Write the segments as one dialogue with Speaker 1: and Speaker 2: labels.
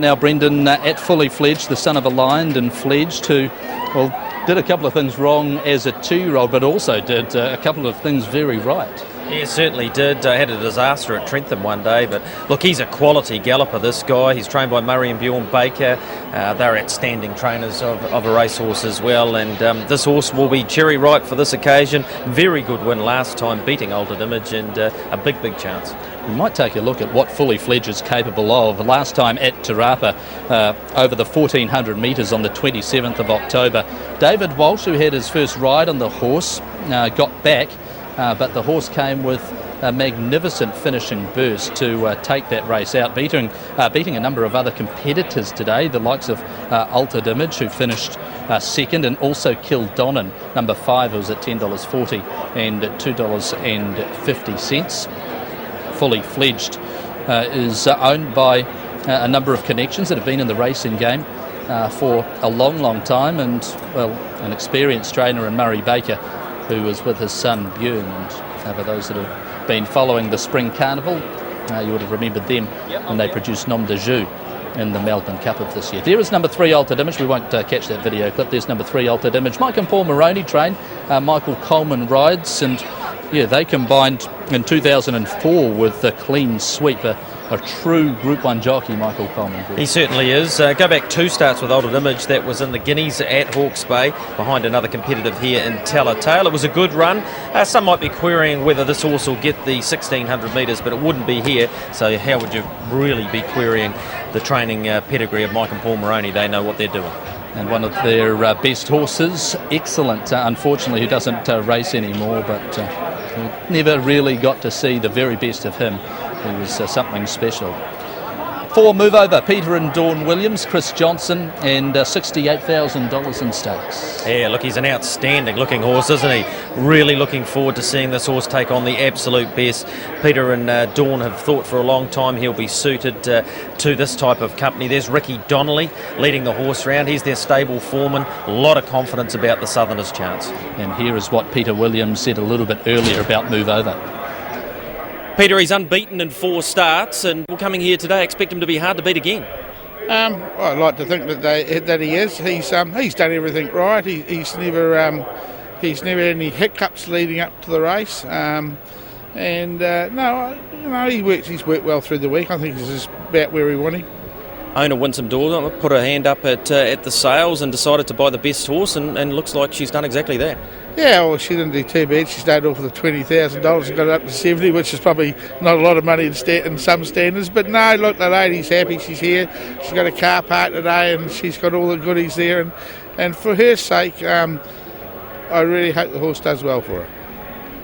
Speaker 1: Now Brendan, at fully fledged, the son of a lion and fledged, who, well, did a couple of things wrong as a 2-year-old, but also did a couple of things very right.
Speaker 2: He certainly did. Had a disaster at Trentham one day, but look, he's a quality galloper, this guy. He's trained by Murray and Bjorn Baker. They're outstanding trainers of a racehorse as well, and this horse will be cherry ripe for this occasion. Very good win last time, beating Altered Image, and a big chance.
Speaker 1: We might take a look at what fully fledged is capable of. Last time at Te Rapa, over the 1400 metres on the 27th of October, David Walsh, who had his first ride on the horse, got back, but the horse came with a magnificent finishing burst to take that race out, beating a number of other competitors today, the likes of Altered Image, who finished second, and also Kildonan, number 5, who was at $10.40 and $2.50. Fully fledged is owned by a number of connections that have been in the racing game for a long time, and, well, an experienced trainer in Murray Baker, who was with his son Bjorn. And for those that have been following the Spring Carnival, you would have remembered them when they produced Nom de Jus in the Melbourne Cup of this year. There is number 3 Altered Image. We won't catch that video clip. There's number 3 Altered Image. Mike and Paul Moroney train. Michael Coleman rides, and yeah, they combined in 2004 with the clean sweep. A true Group 1 jockey, Michael Coleman.
Speaker 2: He certainly is. Go back 2 starts with Altered Image. That was in the Guineas at Hawke's Bay, behind another competitive here in Talatale. It was a good run. Some might be querying whether this horse will get the 1600 metres, but it wouldn't be here. So how would you really be querying the training pedigree of Mike and Paul Moroney? They know what they're doing.
Speaker 1: And one of their best horses, Excellent, unfortunately, who doesn't race anymore, but we never really got to see the very best of him. He was something special. 4 move over, Peter and Dawn Williams, Chris Johnson, and $68,000 in stakes.
Speaker 2: Yeah, look, he's an outstanding looking horse, isn't he? Really looking forward to seeing this horse take on the absolute best. Peter and Dawn have thought for a long time he'll be suited to this type of company. There's Ricky Donnelly leading the horse round. He's their stable foreman. A lot of confidence about the Southerners' chance.
Speaker 1: And here is what Peter Williams said a little bit earlier about move over.
Speaker 2: Peter, he's unbeaten in 4 starts, and coming here today, expect him to be hard to beat again.
Speaker 3: I'd like to think that he is. He's done everything right. He's never had any hiccups leading up to the race. He's worked well through the week. I think he's just about where we want him.
Speaker 2: Owner Winsome Dawes put her hand up at the sales and decided to buy the best horse, and looks like she's done exactly that.
Speaker 3: Yeah, well, she didn't do too bad. She started off with $20,000 and got it up to 70, which is probably not a lot of money in some standards. But no, look, the lady's happy. She's here. She's got a car park today, and she's got all the goodies there. And for her sake, I really hope the horse does well for her.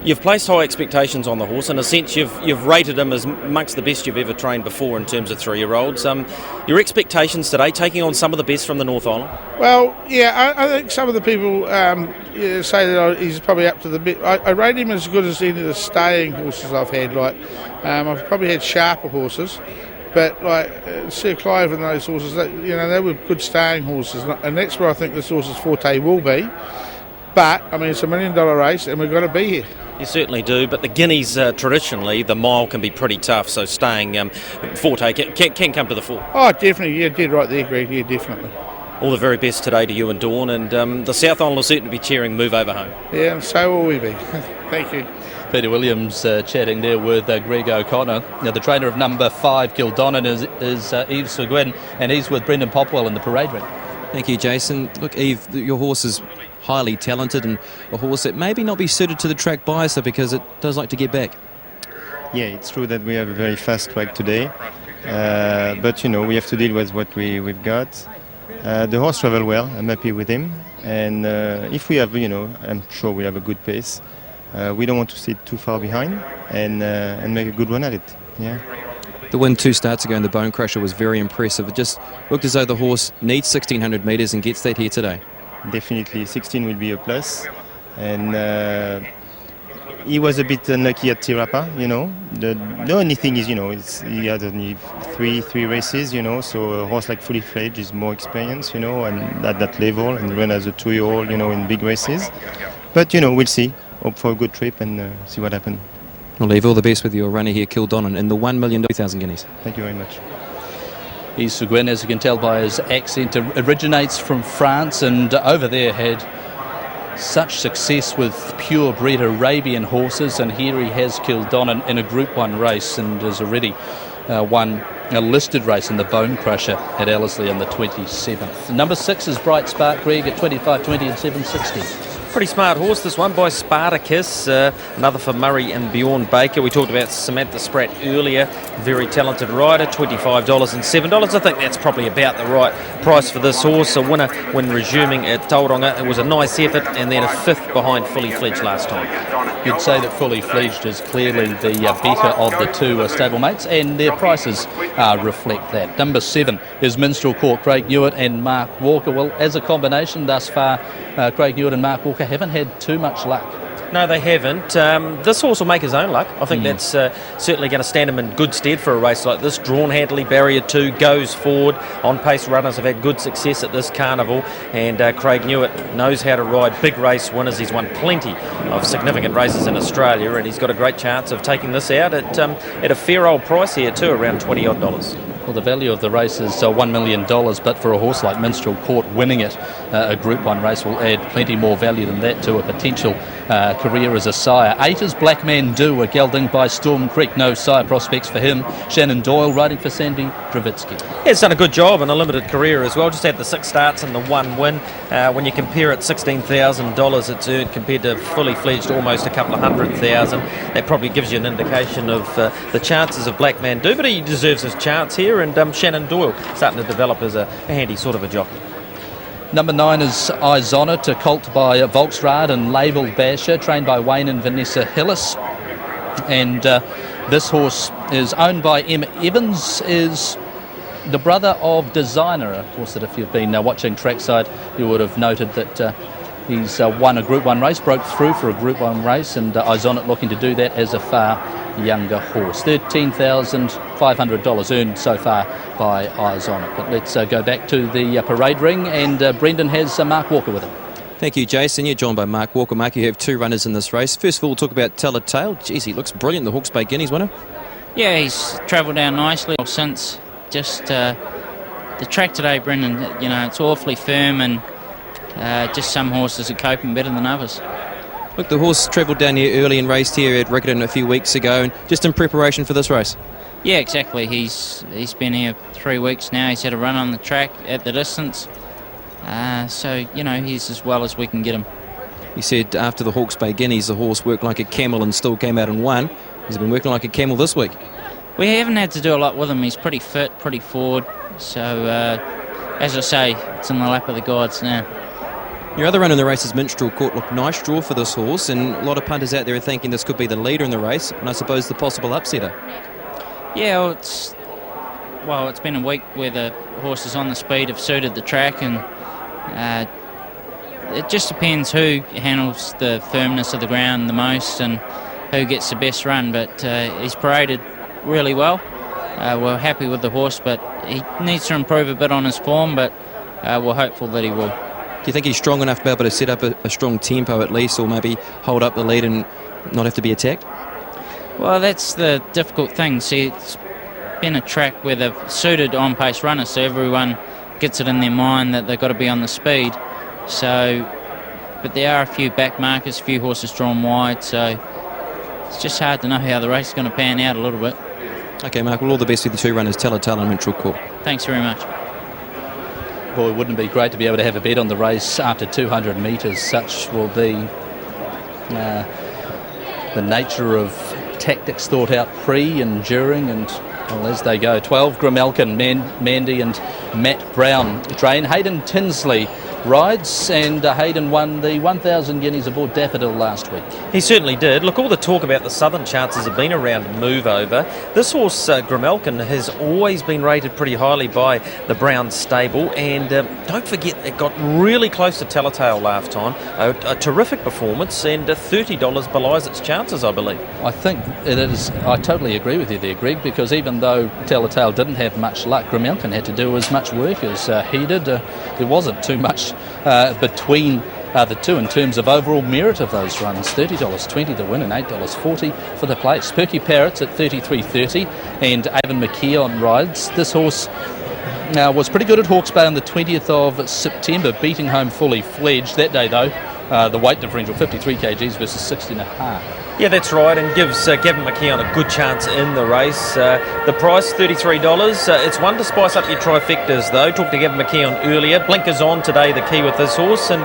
Speaker 2: You've placed high expectations on the horse. In a sense, you've rated him as amongst the best you've ever trained before in terms of 3-year-olds. Your expectations today, taking on some of the best from the North Island? Well,
Speaker 3: yeah, I think some of the people say that he's probably up to the bit. I rate him as good as any of the staying horses I've had. I've probably had sharper horses, but like Sir Clive and those horses, they were good staying horses, and that's where I think this horse's forte will be. But I mean, it's $1 million race, and we've got to be here.
Speaker 2: You certainly do, but the Guineas, traditionally, the mile can be pretty tough, so staying forte can come to the fore.
Speaker 3: Oh, definitely, yeah, dead right there, Greg, yeah, definitely.
Speaker 2: All the very best today to you and Dawn, and the South Island will certainly be cheering move over home.
Speaker 3: Yeah, and so will we be. Thank you.
Speaker 1: Peter Williams chatting there with Greg O'Connor. Now, the trainer of number 5, Kildonan, is Yves Seguin, and he's with Brendan Popwell in the parade ring.
Speaker 4: Thank you, Jason. Look, Yves, your horse is highly talented and a horse that maybe not be suited to the track biaser because it does like to get back.
Speaker 5: Yeah, it's true that we have a very fast track today, but we have to deal with what we've got. The horse travel well. I'm happy with him, and if we have, I'm sure we have a good pace. We don't want to sit too far behind and make a good run at it. Yeah.
Speaker 4: The win 2 starts ago in the Bone Crusher was very impressive. It just looked as though the horse needs 1600 metres and gets that here today.
Speaker 5: Definitely, 16 will be a plus, and he was a bit unlucky at Te Rapa. The only thing is, he had only three races. So a horse like Fully Fledged is more experienced, and at that level, and run as a 2-year-old, in big races. But we'll see. Hope for a good trip and see what happens.
Speaker 4: I'll leave all the best with your runner here, Kildonan, in the $1,000,000 Guineas.
Speaker 5: Thank you very much.
Speaker 1: He's Guines, as you can tell by his accent, originates from France, and over there had such success with purebred Arabian horses, and here he has killed on in a Group 1 race and has already won a listed race in the Bone Crusher at Ellerslie on the 27th. Number 6 is Bright Spark Greg at 25.20 and 7.60.
Speaker 2: Pretty smart horse, this one, by Spartacus, another for Murray and Bjorn Baker. We talked about Samantha Spratt earlier, very talented rider, $25 and $7. I think that's probably about the right price for this horse. A winner when resuming at Tauranga. It was a nice effort, and then a 5th behind Fully Fledged last time.
Speaker 1: You'd say that Fully Fledged is clearly the better of the two stablemates, and their prices reflect that. Number 7 is Minstrel Court, Craig Newitt and Mark Walker. Well, as a combination thus far, Craig Newitt and Mark Walker haven't had too much luck.
Speaker 2: No, they haven't. This horse will make his own luck. I think that's certainly going to stand him in good stead for a race like this. Drawn handily, barrier 2, goes forward. On-pace runners have had good success at this carnival, and Craig Newitt knows how to ride big race winners. He's won plenty of significant races in Australia, and he's got a great chance of taking this out at a fair old price here too, around $20 odd.
Speaker 1: Well, the value of the race is $1 million, but for a horse like Minstrel Court, winning it, a Group 1 race will add plenty more value than that to a potential career as a sire. 8 is Black Man Do, a gelding by Storm Creek. No sire prospects for him. Shannon Doyle riding for Sandy Dravitsky.
Speaker 2: Yeah, he's done a good job in a limited career as well. Just had the 6 starts and the 1 win. When you compare it, $16,000 it's earned compared to Fully Fledged, almost a couple of $100,000. That probably gives you an indication of the chances of Black Man Do, but he deserves his chance here. And Shannon Doyle starting to develop as a handy sort of a jockey.
Speaker 1: Number 9 is Eyes On It, a colt by Volksrad and labelled Basher, trained by Wayne and Vanessa Hillis. And this horse is owned by Emma Evans, is the brother of Designer, a horse that if you've been watching trackside you would have noted that he's won a Group 1 race, broke through for a Group 1 race, and Eyes On It looking to do that as a far younger horse. $13,500 earned so far by Eyes On It. But let's go back to the parade ring, and Brendan has Mark Walker with him.
Speaker 4: Thank you, Jason. You're joined by Mark Walker. Mark, you have 2 runners in this race. First of all, we'll talk about Tell a Tale. Geez, he looks brilliant, the Hawke's Bay Guineas winner. Yeah,
Speaker 6: he's travelled down nicely since. Just the track today, Brendan, it's awfully firm, and just some horses are coping better than others.
Speaker 4: Look, the horse travelled down here early and raced here at Riccarton a few weeks ago, and just in preparation for this race.
Speaker 6: Yeah, exactly. He's been here 3 weeks now. He's had a run on the track at the distance. So, he's as well as we can get him.
Speaker 4: He said after the Hawke's Bay Guineas, the horse worked like a camel and still came out and won. He's been working like a camel this week.
Speaker 6: We haven't had to do a lot with him. He's pretty fit, pretty forward. So, as I say, it's in the lap of the gods now.
Speaker 4: Your other run in the race is Minstrel Court. Look, nice draw for this horse, and a lot of punters out there are thinking this could be the leader in the race, and I suppose the possible upsetter.
Speaker 6: Yeah, it's been a week where the horses on the speed have suited the track, and it just depends who handles the firmness of the ground the most and who gets the best run. But he's paraded really well. We're happy with the horse, but he needs to improve a bit on his form, but we're hopeful that he will.
Speaker 4: Do you think he's strong enough to be able to set up a strong tempo at least, or maybe hold up the lead and not have to be attacked?
Speaker 6: Well, that's the difficult thing. See, it's been a track where they've suited on-pace runners, so everyone gets it in their mind that they've got to be on the speed. So, but there are a few back markers, a few horses drawn wide, so it's just hard to know how the race is going to pan out a little bit.
Speaker 4: Okay, Mark, well, all the best with the 2 runners, Tell a Tale and Minstrel Court.
Speaker 6: Thanks very much.
Speaker 1: Boy, wouldn't it be great to be able to have a bet on the race after 200 metres? Such will be the nature of tactics thought out pre and during, and well, as they go. 12, Grimelkin, Mandy and Matt Brown train. Hayden Tinsley rides, and Hayden won the 1,000 guineas aboard Daffodil last week.
Speaker 2: He certainly did. Look, all the talk about the southern chances have been around move over. This horse, Grimelkin, has always been rated pretty highly by the Brown stable, and don't forget it got really close to Telltale last time. A terrific performance, and $30 belies its chances, I believe.
Speaker 1: I think it is. I totally agree with you there, Greg, because even though Telltale didn't have much luck, Grimelkin had to do as much work as he did. There wasn't too much between the two in terms of overall merit of those runs. $30.20 to win and $8.40 for the place. Perky Parrots at $33.30, and Avon McKeon rides. This horse was pretty good at Hawke's Bay on the 20th of September, beating home Fully Fledged. That day, though, the weight differential, 53 kgs versus 60.5.
Speaker 2: Yeah, that's right, and gives Gavin McKeon a good chance in the race. The price, $33. It's one to spice up your trifectas, though. Talked to Gavin McKeon earlier. Blinkers on today, the key with this horse, and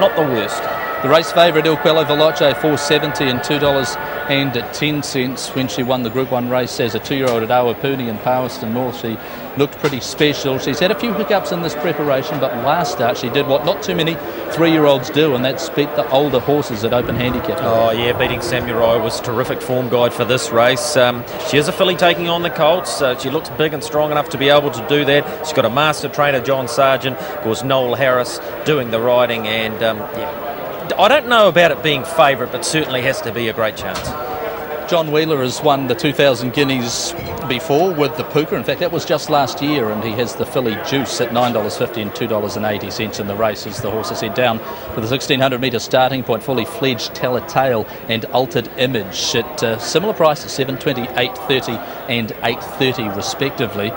Speaker 2: not the worst.
Speaker 1: The race favourite, Il Quello Veloce, $4.70 and $2.10 when she won the Group 1 race as a 2-year-old at Awapuni in Palmerston North. She looked pretty special. She's had a few hiccups in this preparation, but last start she did what not too many 3-year-olds do, and that's beat the older horses at open handicap.
Speaker 2: Oh yeah, beating Samurai was a terrific form guide for this race. She is a filly taking on the Colts. She looks big and strong enough to be able to do that. She's got a master trainer, John Sargent, of course Noel Harris doing the riding, and I don't know about it being favourite, but certainly has to be a great chance.
Speaker 1: John Wheeler has won the 2,000 guineas before with the Puka. In fact, that was just last year, and he has the filly Juice at $9.50 and $2.80 in the race as the horses head down for the 1,600 metre starting point. Fully Fledged, Telltale and Altered Image at similar prices, $7.20, $8.30 and $8.30 respectively.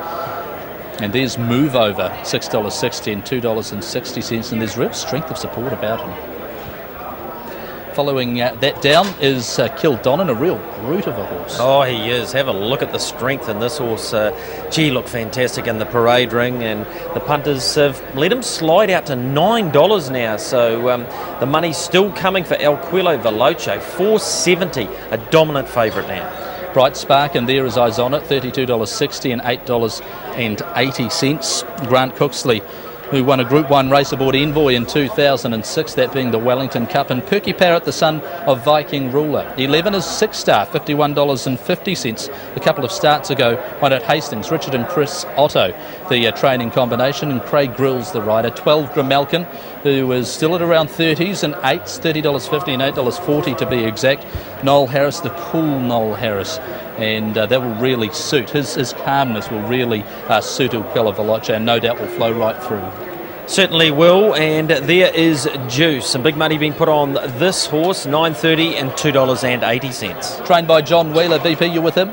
Speaker 1: And there's Move Over, $6.60 and $2.60, and there's real strength of support about him. Following that down is Kildonnan, a real brute of a horse.
Speaker 2: Oh, he is. Have a look at the strength in this horse. Looked fantastic in the parade ring, and the punters have let him slide out to $9 now. So the money's still coming for El Quello Veloce, $4.70, a dominant favourite now.
Speaker 1: Bright Spark, and there is Eyes On It, $32.60 and $8.80. Grant Cooksley, who won a Group 1 race aboard Envoy in 2006, that being the Wellington Cup, and Perky Parrott, the son of Viking Ruler. 11 is 6-star, $51.50. A couple of starts ago, one at Hastings, Richard and Chris Otto, the training combination, and Craig Grills, the rider. 12 Grimalkin, who is still at around 30s, and 8s, $30.50 and $8.40 to be exact. Noel Harris, the cool Noel Harris, and that will really suit. His calmness will really suit Il Quello Veloce, and no doubt will flow right through.
Speaker 2: Certainly will, and there is Juice. Some big money being put on this horse, $9.30 and $2.80.
Speaker 1: Trained by John Wheeler. BP, you with him?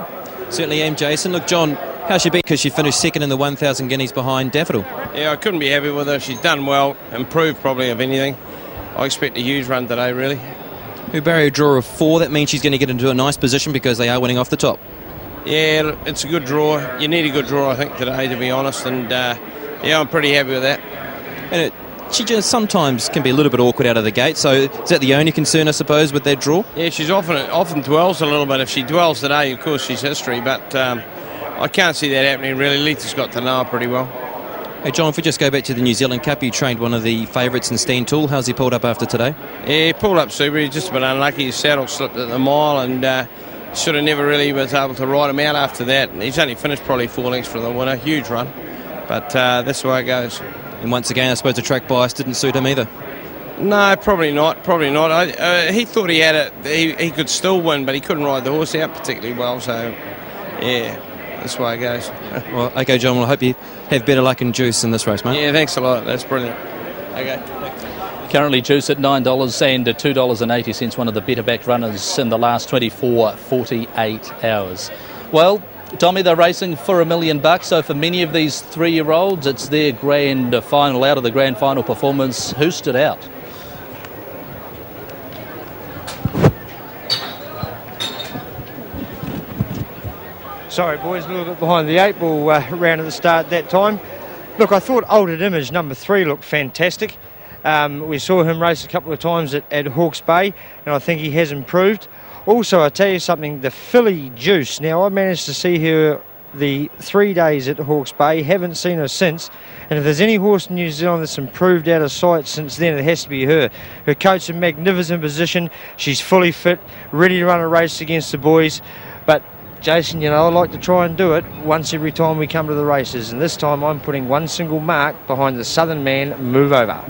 Speaker 4: Certainly am, Jason. Look, John, how's she been? Because she finished second in the 1,000 guineas behind Daffodil.
Speaker 7: Yeah, I couldn't be happy with her. She's done well, improved probably of anything. I expect a huge run today, really.
Speaker 4: Her barrier draw of 4, that means she's going to get into a nice position because they are winning off the top.
Speaker 7: Yeah, it's a good draw. You need a good draw, I think, today, to be honest, and I'm pretty happy with that.
Speaker 4: And she just sometimes can be a little bit awkward out of the gate, so is that the only concern, I suppose, with that draw?
Speaker 7: Yeah, she's often dwells a little bit. If she dwells today, of course, she's history, but I can't see that happening, really. Letha's got to know her pretty well.
Speaker 4: Hey, John, if we just go back to the New Zealand Cup, you trained one of the favourites in Stan Toole. How's he pulled up after today?
Speaker 7: Yeah, he pulled up super. He's just a bit unlucky. His saddle slipped at the mile, and should have never really was able to ride him out after that. And he's only finished probably 4 lengths from the winner. Huge run. But that's the way it goes.
Speaker 4: And once again, I suppose the track bias didn't suit him either.
Speaker 7: No, probably not. He thought he had it. He could still win, but he couldn't ride the horse out particularly well. So, yeah, that's the way it goes.
Speaker 4: Well, okay, John, well, I hope you have better luck in Juice in this race, mate.
Speaker 7: Yeah, thanks a lot. That's brilliant. Okay.
Speaker 1: Currently Juice at $9 and $2.80, one of the better back runners in the last 48 hours. Well, Tommy, they're racing for $1 million, so for many of these 3-year-olds, it's their grand final. Out of the grand final performance, who stood out?
Speaker 8: Sorry, boys, a little bit behind the 8 ball round at the start that time. Look, I thought Altered Image, number 3, looked fantastic. We saw him race a couple of times at Hawke's Bay, and I think he has improved. Also, I'll tell you something, the filly Juice. Now, I managed to see her the 3 days at Hawke's Bay, haven't seen her since, and if there's any horse in New Zealand that's improved out of sight since then, it has to be her. Her coat's in magnificent position, she's fully fit, ready to run a race against the boys, but Jason, I like to try and do it once every time we come to the races, and this time I'm putting one single mark behind the Southern Man, Move Over.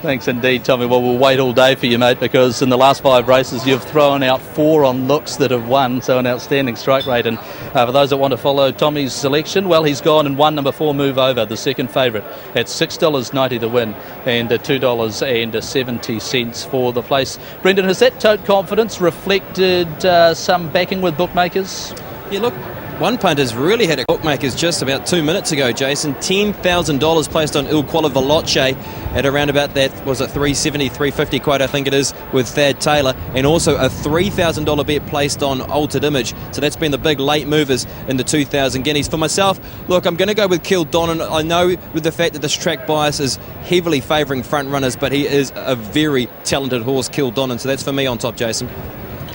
Speaker 1: Thanks indeed, Tommy. Well, we'll wait all day for you, mate, because in the last 5 races you've thrown out 4 on looks that have won, so an outstanding strike rate. And for those that want to follow Tommy's selection, well, he's gone and won number 4, Move Over, the second favourite, at $6.90 the win and $2.70 for the place. Brendan, has that tote confidence reflected some backing with bookmakers?
Speaker 4: Yeah, look, one punter's really had a bookmakers just about 2 minutes ago, Jason. $10,000 placed on Il Quale Veloce at around about that, was it 370, 350 quote, I think it is, with Thad Taylor, and also a $3,000 bet placed on Altered Image. So that's been the big late movers in the 2,000 guineas. For myself, look, I'm going to go with Kildonan. I know with the fact that this track bias is heavily favouring front runners, but he is a very talented horse, Kildonan. So that's for me on top, Jason.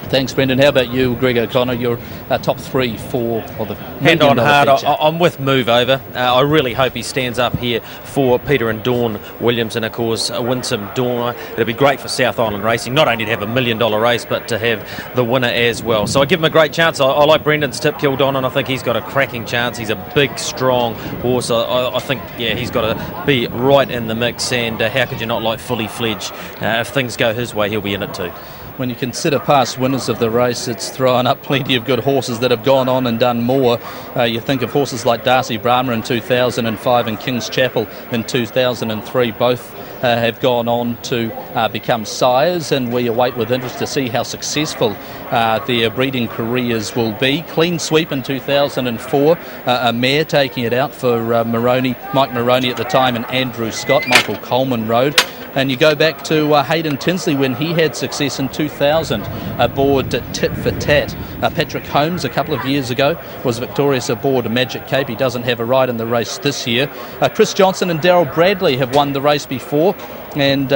Speaker 1: Thanks, Brendan. How about you, Greg O'Connor? Your top three for the
Speaker 2: hand on heart. I'm with Move Over. I really hope he stands up here for Peter and Dawn Williams, and of course Winsome Dawn. It'll be great for South Island Racing, not only to have $1 million race, but to have the winner as well. So I give him a great chance. I like Brendan's tip, Kildonan, and I think he's got a cracking chance. He's a big, strong horse. I think, he's got to be right in the mix, and how could you not like Fully Fledged? If things go his way, he'll be in it too.
Speaker 1: When you consider past winners of the race, it's thrown up plenty of good horses that have gone on and done more. You think of horses like Darcy Brahma in 2005 and King's Chapel in 2003. Both have gone on to become sires, and we await with interest to see how successful their breeding careers will be. Clean Sweep in 2004, a mare taking it out for Mike Moroney at the time, and Andrew Scott. Michael Coleman rode. And you go back to Hayden Tinsley when he had success in 2000 aboard Tit for Tat. Patrick Holmes a couple of years ago was victorious aboard Magic Cape. He doesn't have a ride in the race this year. Chris Johnson and Darryl Bradley have won the race before, and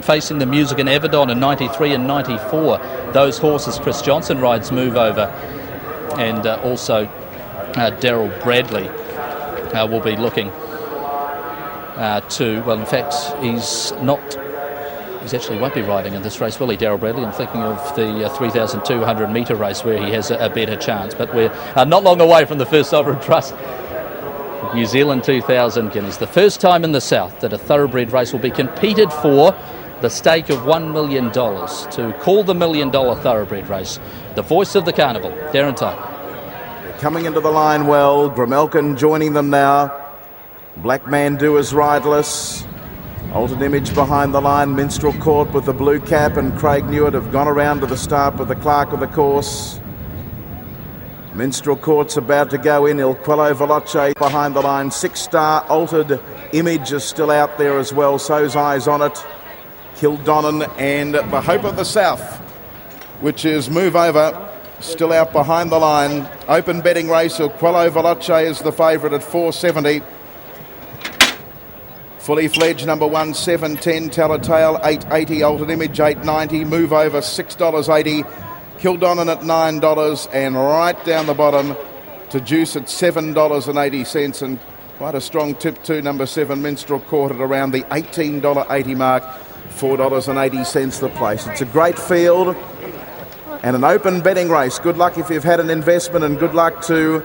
Speaker 1: facing the Music and Avedon in 93 and 94. Those horses Chris Johnson rides Move Over, and also Darryl Bradley will be looking in fact, he actually won't be riding in this race, will he, Darryl Bradley? I'm thinking of the 3,200 metre race where he has a better chance, but we're not long away from the first Sovereign Trust New Zealand 2,000 guineas. The first time in the South that a thoroughbred race will be competed for the stake of $1 million to call the $1 million thoroughbred race. The voice of the carnival, Darren Tyler.
Speaker 9: Coming into the line well, Grimelkin joining them now. Black Mandu is rideless. Altered Image behind the line. Minstrel Court with the blue cap and Craig Newitt have gone around to the start with the clerk of the course. Minstrel Court's about to go in. Il Quale Veloce behind the line. 6-star Altered Image is still out there as well. So's Eyes on It. Kildonan and the Hope of the South, which is Move Over, still out behind the line. Open betting race. Il Quale Veloce is the favourite at $4.70. Fully Fledged number 1, $7.10. Telltale $8.80. Altered Image $8.90. Move Over $6.80. Kildonan at $9, and right down the bottom to Juice at $7.80, and quite a strong tip too. Number 7 Minstrel Court at around the $18.80 mark. $4.80 the place. It's a great field and an open betting race. Good luck if you've had an investment, and good luck to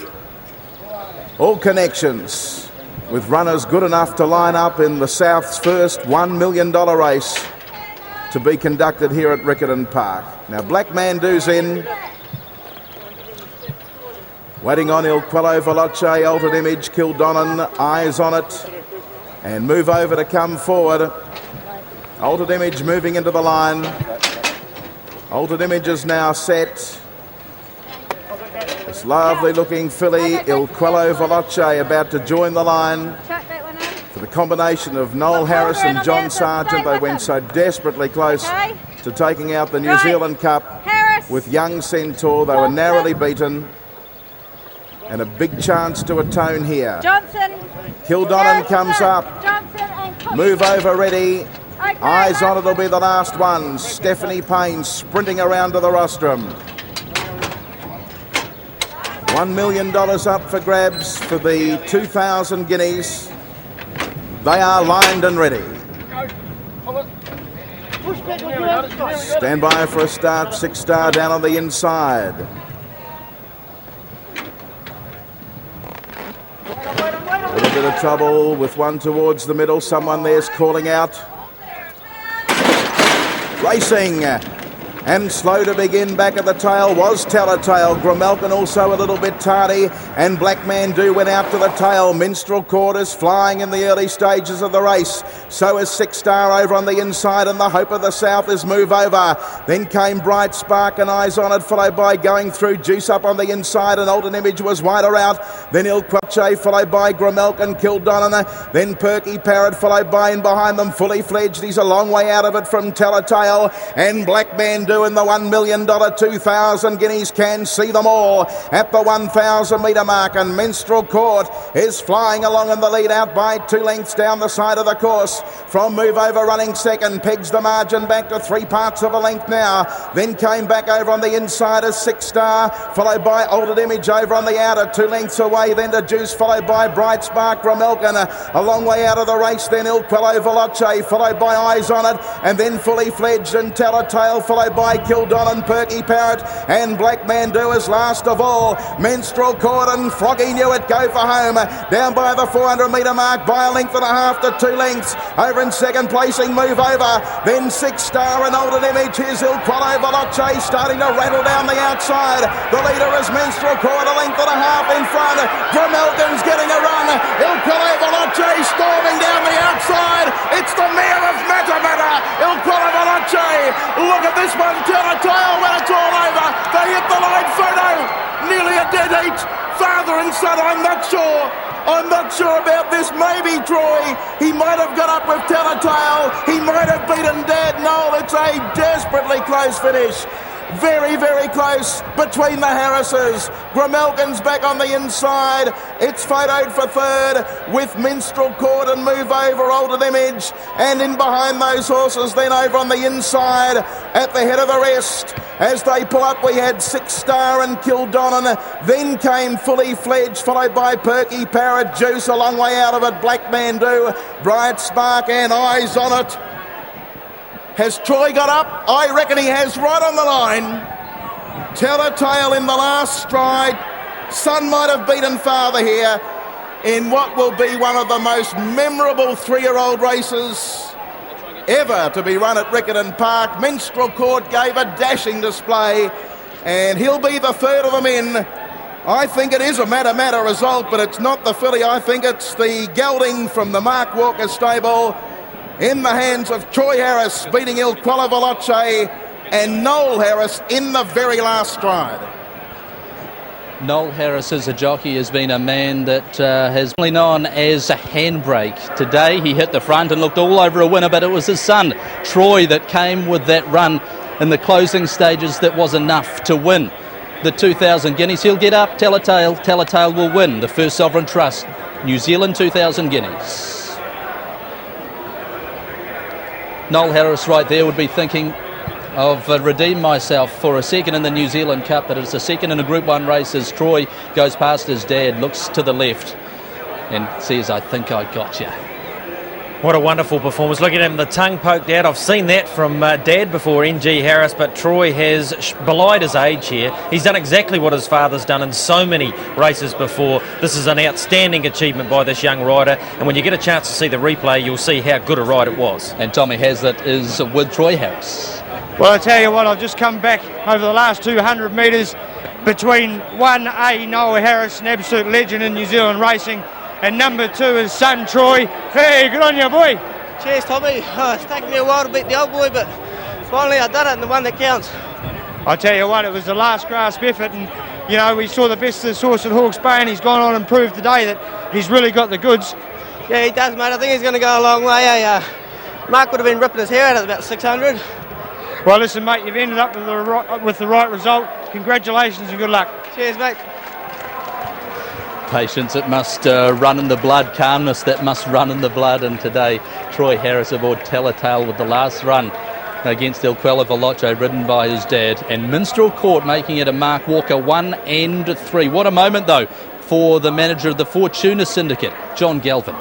Speaker 9: all connections with runners good enough to line up in the South's first $1 million race to be conducted here at Riccarton Park. Now Black Mandu's in, waiting on Il Quale Veloce, Altered Image, Kildonan, Eyes on It, and Move Over to come forward. Altered Image moving into the line. Altered Image is now set. This lovely looking filly, Il Quale Veloce, about to join the line. For the combination of Noel Harris and John Sargent, they went so desperately close to taking out the New Zealand Cup with Young Centaur. They were narrowly beaten, and a big chance to atone here. Kildonan comes up. Move Over ready. Eyes on It will be the last one. Stephanie Payne sprinting around to the rostrum. $1 million up for grabs for the 2,000 guineas. They are lined and ready. Stand by for a start. 6-star down on the inside. A little bit of trouble with one towards the middle. Someone there's calling out. Racing. And slow to begin back at the tail was Telltale. Grimelkin also a little bit tardy. And Black Man Do went out to the tail. Minstrel Court is flying in the early stages of the race. So is Six Star over on the inside. And the Hope of the South is Move Over. Then came Bright Spark and Eyes on It, followed by Going Through. Juice up on the inside. And Alden Image was wider out. Then Il Quache, followed by Grimelkin, Kildonan. Then Perky Parrot, followed by in behind them Fully Fledged. He's a long way out of it from Telltale. And Black Man Do in the $1 million 2,000 guineas can see them all at the 1,000 metre mark. And Minstrel Court is flying along in the lead, out by 2 lengths down the side of the course from Move Over running second. Pegs the margin back to 3 parts of a length now. Then came back over on the inside as Six Star, followed by Altered Image over on the outer, 2 lengths away. Then to Juice, followed by Bright Spark. Grimelkin a long way out of the race. Then Il Quello Veloce, followed by Eyes on It, and then Fully Fledged and Telltale, followed by Kildon and Perky Parrot, and Black Man Do is last of all. Minstrel Court and Froggy Knew It go for home, down by the 400 metre mark by a length and a half to 2 lengths. Over in second placing Move Over, then Six Star and Altered Image. Here's Il Quello Veloce starting to rattle down the outside. The leader is Minstrel Court, a length and a half in front. Grimelkin's getting a run. Il Quello Veloce storming down the outside. It's the Mayor of Matamata, Il Quello Veloce. Look at this one, Telltale when it's all over. They hit the line photo. Nearly a dead heat. Father and son, I'm not sure about this. Maybe Troy. He might have got up with Telltale. He might have beaten Dad Noel. It's a desperately close finish. Very, very close between the Harrises. Grimelkin's back on the inside. It's photoed for third with Minstrel Court and Move Over, Altered Image. And in behind those horses, then over on the inside at the head of the rest. As they pull up, we had Six Star and Kildonan. Then came Fully Fledged, followed by Perky Parrot. Juice a long way out of it. Black Man Do, Bright Spark and Eyes on It. Has Troy got up? I reckon he has, right on the line. Telltale in the last stride. Son might have beaten father here in what will be one of the most memorable 3-year-old races ever to be run at Riccarton Park. Minstrel Court gave a dashing display, and he'll be the third of them in. I think it is a matter result, but it's not the filly. I think it's the gelding from the Mark Walker stable, in the hands of Troy Harris, beating Il Quello Veloce and Noel Harris in the very last stride.
Speaker 1: Noel Harris as a jockey has been a man that has been known as a handbrake. Today he hit the front and looked all over a winner, but it was his son, Troy, that came with that run in the closing stages that was enough to win the 2,000 guineas. He'll get up, Telltale will win the First Sovereign Trust New Zealand 2,000 guineas. Noel Harris right there would be thinking of redeem myself for a second in the New Zealand Cup, but it's a second in a Group 1 race as Troy goes past his dad, looks to the left and says, I think I got you.
Speaker 2: What a wonderful performance. Look at him, the tongue poked out. I've seen that from Dad before, NG Harris, but Troy has belied his age here. He's done exactly what his father's done in so many races before. This is an outstanding achievement by this young rider, and when you get a chance to see the replay, you'll see how good a ride it was.
Speaker 1: And Tommy Hazlitt is with Troy Harris.
Speaker 8: Well, I tell you what, I've just come back over the last 200 metres between 1A Noel Harris, an absolute legend in New Zealand racing, and number 2 is son Troy. Hey, good on you, boy.
Speaker 10: Cheers, Tommy. It's taken me a while to beat the old boy, but finally I done it, and the one that counts.
Speaker 8: I tell you what, it was the last grasp effort, and you know, we saw the best of this horse at Hawke's Bay, and he's gone on and proved today that he's really got the goods.
Speaker 10: Yeah, he does, mate. I think he's going to go a long way. Mark would have been ripping his hair out at about 600.
Speaker 8: Well, listen, mate, you've ended up with the right result. Congratulations and good luck.
Speaker 10: Cheers, mate.
Speaker 1: Patience, it must run in the blood. Calmness, that must run in the blood. And today, Troy Harris aboard Telltale with the last run against Il Quello Veloce, ridden by his dad. And Minstrel Court making it a Mark Walker 1 and 3. What a moment, though, for the manager of the Fortuna Syndicate, John Galvin.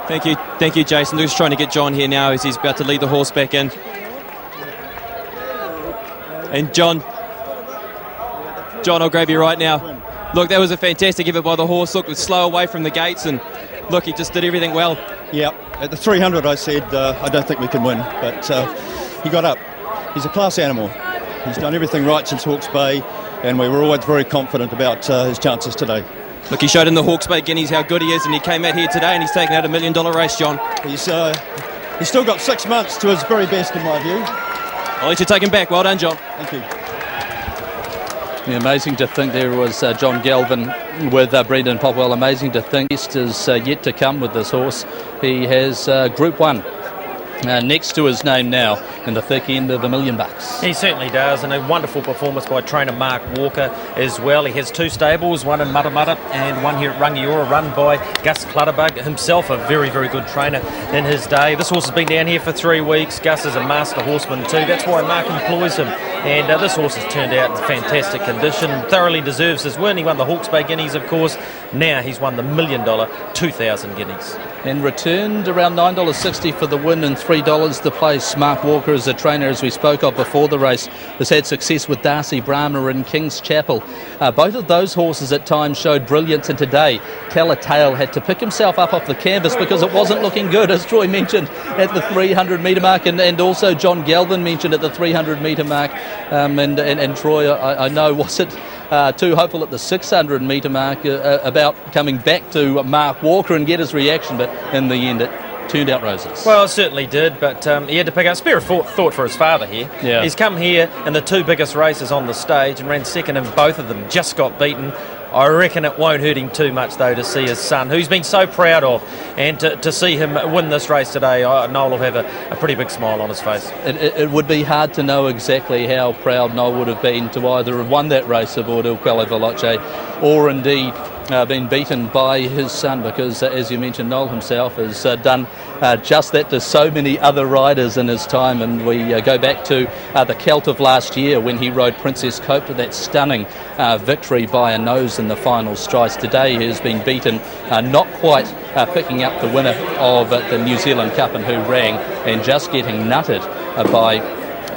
Speaker 4: Thank you, Jason. Just trying to get John here now as he's about to lead the horse back in. And John, I'll grab you right now. Look, that was a fantastic effort by the horse. Look, it was slow away from the gates, and look, he just did everything well.
Speaker 11: Yeah, at the 300 I said, I don't think we can win, but he got up. He's a class animal. He's done everything right since Hawke's Bay, and we were always very confident about his chances today.
Speaker 4: Look, he showed in the Hawke's Bay Guineas how good he is, and he came out here today and he's taken out $1 million race, John.
Speaker 11: He's still got 6 months to his very best, in my view.
Speaker 4: I'll let you take him back. Well done, John.
Speaker 11: Thank you.
Speaker 1: Yeah, amazing to think there was John Galvin with Brendan Popwell. Amazing to think best is yet to come with this horse. He has Group 1 next to his name now in the thick end of $1 million.
Speaker 2: He certainly does, and a wonderful performance by trainer Mark Walker as well. He has 2 stables, one in Mutamata and one here at Rangiora, run by Gus Clutterbug, himself a very, very good trainer in his day. This horse has been down here for 3 weeks. Gus is a master horseman too. That's why Mark employs him. And this horse has turned out in fantastic condition, thoroughly deserves his win. He won the Hawke's Bay Guineas, of course. Now he's won the $1 million 2,000 guineas.
Speaker 1: And returned around $9.60 for the win and $3 the place. Mark Walker is a trainer, as we spoke of before the race, has had success with Darcy Brahma in King's Chapel. Both of those horses at times showed brilliance, and today Tail had to pick himself up off the canvas because it wasn't looking good, as Troy mentioned, at the 300 metre mark, and also John Galvin mentioned at the 300 metre mark. And Troy, I know, wasn't too hopeful at the 600 metre mark about coming back to Mark Walker and get his reaction, but in the end it turned out roses.
Speaker 2: Well, it certainly did, but he had to pick up spare of thought for his father here.
Speaker 1: Yeah.
Speaker 2: He's come here in the 2 biggest races on the stage and ran second in both of them, just got beaten. I reckon it won't hurt him too much, though, to see his son, who's been so proud of, and to see him win this race today. Noel will have a pretty big smile on his face.
Speaker 1: It would be hard to know exactly how proud Noel would have been to either have won that race aboard Il Quello Veloce or indeed been beaten by his son, because as you mentioned, Noel himself has done just that to so many other riders in his time. And we go back to the Celt of last year when he rode Princess Cope to that stunning victory by a nose in the final strides. Today he has been beaten, not quite picking up the winner of the New Zealand Cup and who rang, and just getting nutted by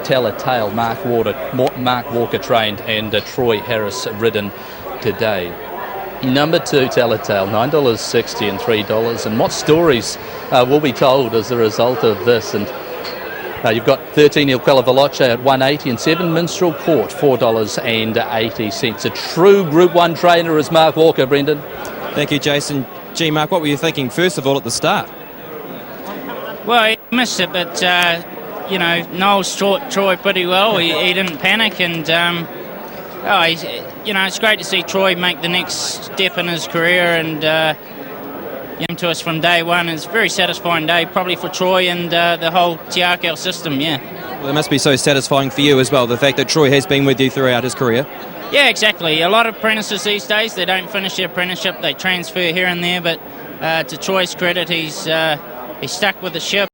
Speaker 1: Tail, Mark Walker trained, and Troy Harris ridden today. Number 2, Tail, $9.60 and $3. And what stories will be told as a result of this? And you've got 13 Il Quello Veloce at $1.80 and 7 Minstrel Court $4.80. A true Group 1 trainer is Mark Walker, Brendan.
Speaker 4: Thank you, Jason. Gee, Mark, what were you thinking first of all at the start?
Speaker 6: Well, he missed it, but Noel taught Troy pretty well. He didn't panic, and it's great to see Troy make the next step in his career, and came to us from day one. It's a very satisfying day, probably for Troy and the whole Te Akau system, yeah.
Speaker 4: Well, it must be so satisfying for you as well, the fact that Troy has been with you throughout his career.
Speaker 6: Yeah, exactly. A lot of apprentices these days, they don't finish their apprenticeship, they transfer here and there, but to Troy's credit, he's stuck with the ship,